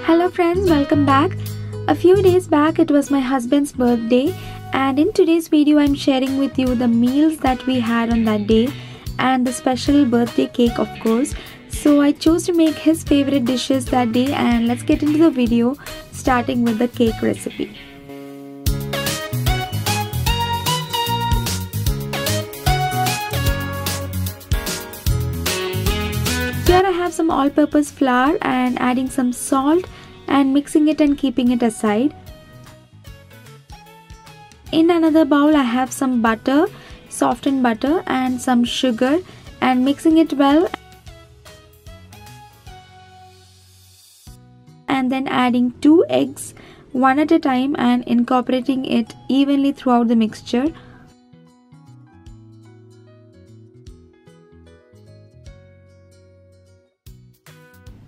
Hello friends, welcome back. A few days back it was my husband's birthday, and in today's video I'm sharing with you the meals that we had on that day and the special birthday cake, of course. So I chose to make his favorite dishes that day, and let's get into the video starting with the cake recipe. Here I have some all-purpose flour and adding some salt and mixing it and keeping it aside. In another bowl I have some butter, softened butter, and some sugar and mixing it well, and then adding 2 eggs one at a time and incorporating it evenly throughout the mixture.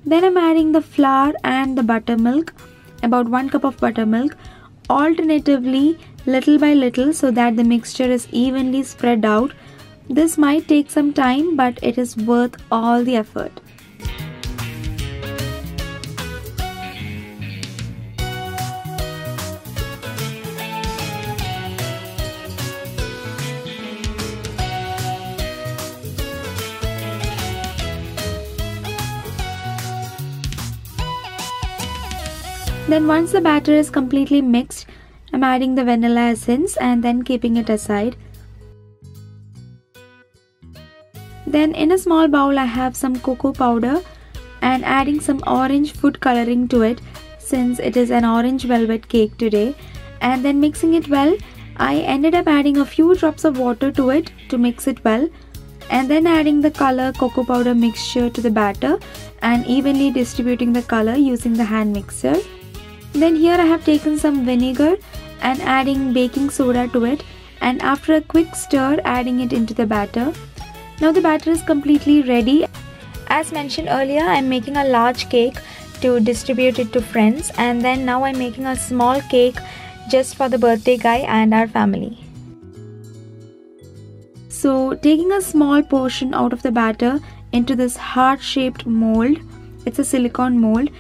Then I'm adding the flour and the buttermilk, about 1 cup of buttermilk, alternatively little by little so that the mixture is evenly spread out. This might take some time, but it is worth all the effort. Then once the batter is completely mixed, I'm adding the vanilla essence and then keeping it aside. Then in a small bowl I have some cocoa powder and adding some orange food coloring to it, since it is an orange velvet cake today, and then mixing it well. I ended up adding a few drops of water to it to mix it well, and then adding the color cocoa powder mixture to the batter and evenly distributing the color using the hand mixer. Then here I have taken some vinegar and adding baking soda to it, and after a quick stir adding it into the batter. Now the batter is completely ready. As mentioned earlier, I'm making a large cake to distribute it to friends, and then now I'm making a small cake just for the birthday guy and our family. So taking a small portion out of the batter into this heart-shaped mold, it's a silicone mold,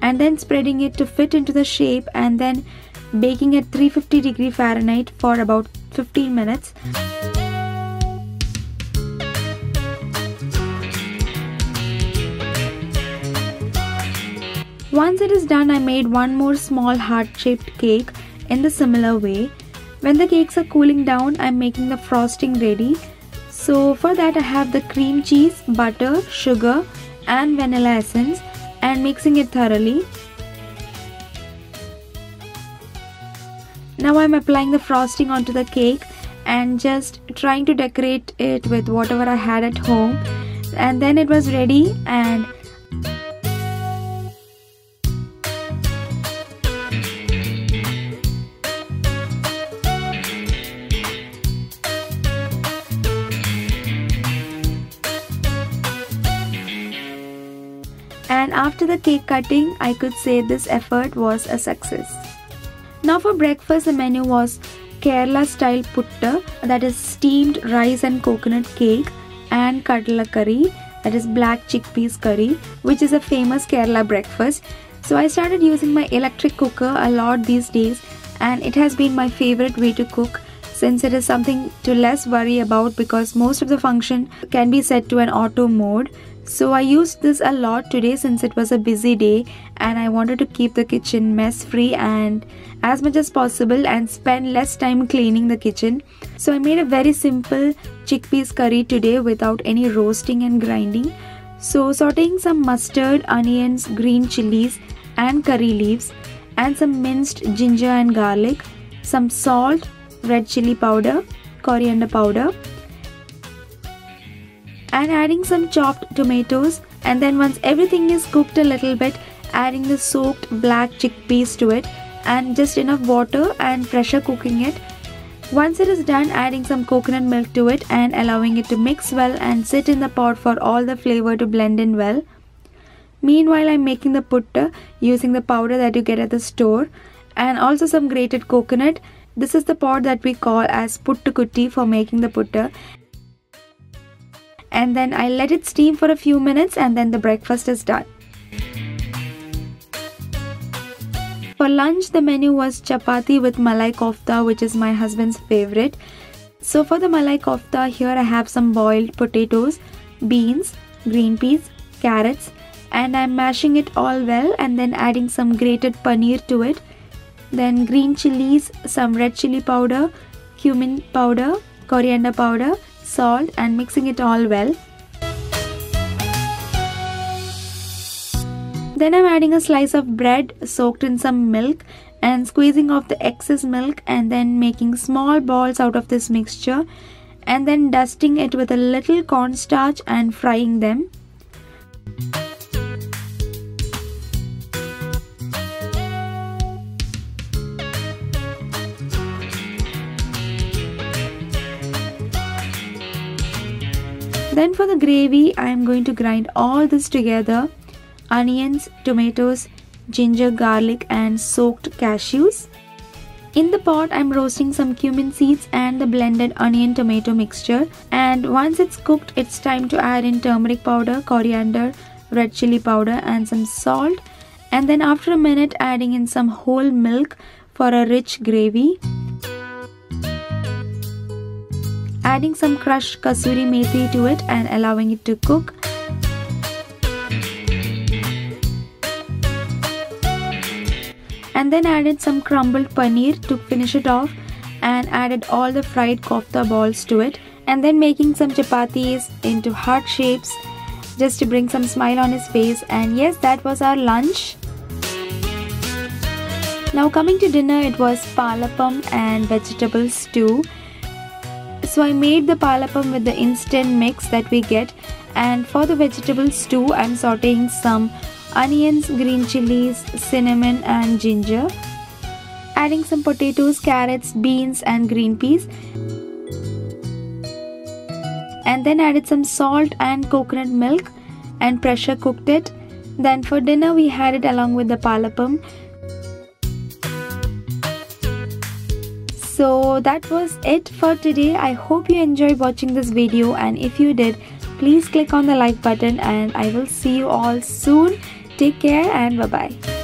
and then spreading it to fit into the shape, and then baking at 350 Fahrenheit for about 15 minutes. Once it is done, I made one more small heart-shaped cake in the similar way. When the cakes are cooling down, I'm making the frosting ready. So for that I have the cream cheese, butter, sugar and vanilla essence and mixing it thoroughly. Now I'm applying the frosting onto the cake and just trying to decorate it with whatever I had at home, and then it was ready. And after the cake cutting, I could say this effort was a success. Now for breakfast, the menu was Kerala style Puttu, that is steamed rice and coconut cake, and kadla curry, that is black chickpeas curry, which is a famous Kerala breakfast. So I started using my electric cooker a lot these days, and it has been my favorite way to cook, since it is something to less worry about because most of the function can be set to an auto mode. So I used this a lot today since it was a busy day and I wanted to keep the kitchen mess free and as much as possible and spend less time cleaning the kitchen. So I made a very simple chickpeas curry today without any roasting and grinding. So sauteing some mustard, onions, green chilies and curry leaves, and some minced ginger and garlic, some salt, red chili powder, coriander powder, and adding some chopped tomatoes, and then once everything is cooked a little bit, adding the soaked black chickpeas to it and just enough water and pressure cooking it. Once it is done, adding some coconut milk to it and allowing it to mix well and sit in the pot for all the flavor to blend in well. Meanwhile, I'm making the puttu using the powder that you get at the store and also some grated coconut. This is the pot that we call as puttu kutti for making the puttu. And then I let it steam for a few minutes and then the breakfast is done. For lunch, the menu was chapati with malai kofta, which is my husband's favorite. So for the malai kofta, here I have some boiled potatoes, beans, green peas, carrots, and I'm mashing it all well and then adding some grated paneer to it. Then green chilies, some red chili powder, cumin powder, coriander powder, salt, and mixing it all well. Then I'm adding a slice of bread soaked in some milk and squeezing off the excess milk and then making small balls out of this mixture and then dusting it with a little cornstarch and frying them. Then for the gravy, I am going to grind all this together: onions, tomatoes, ginger, garlic, and soaked cashews. In the pot, I'm roasting some cumin seeds and the blended onion tomato mixture. And once it's cooked, it's time to add in turmeric powder, coriander, red chili powder, and some salt. And then after a minute, adding in some whole milk for a rich gravy. Adding some crushed kasuri methi to it and allowing it to cook. And then added some crumbled paneer to finish it off and added all the fried kofta balls to it, and then making some chapatis into heart shapes just to bring some smile on his face. And yes, that was our lunch. Now coming to dinner, it was palappam and vegetable stew. So I made the palappam with the instant mix that we get, and for the vegetable stew I'm sauteing some onions, green chilies, cinnamon and ginger, adding some potatoes, carrots, beans and green peas, and then added some salt and coconut milk and pressure cooked it. Then for dinner we had it along with the palappam. So that was it for today. I hope you enjoyed watching this video, and if you did, please click on the like button, and I will see you all soon. Take care and bye-bye.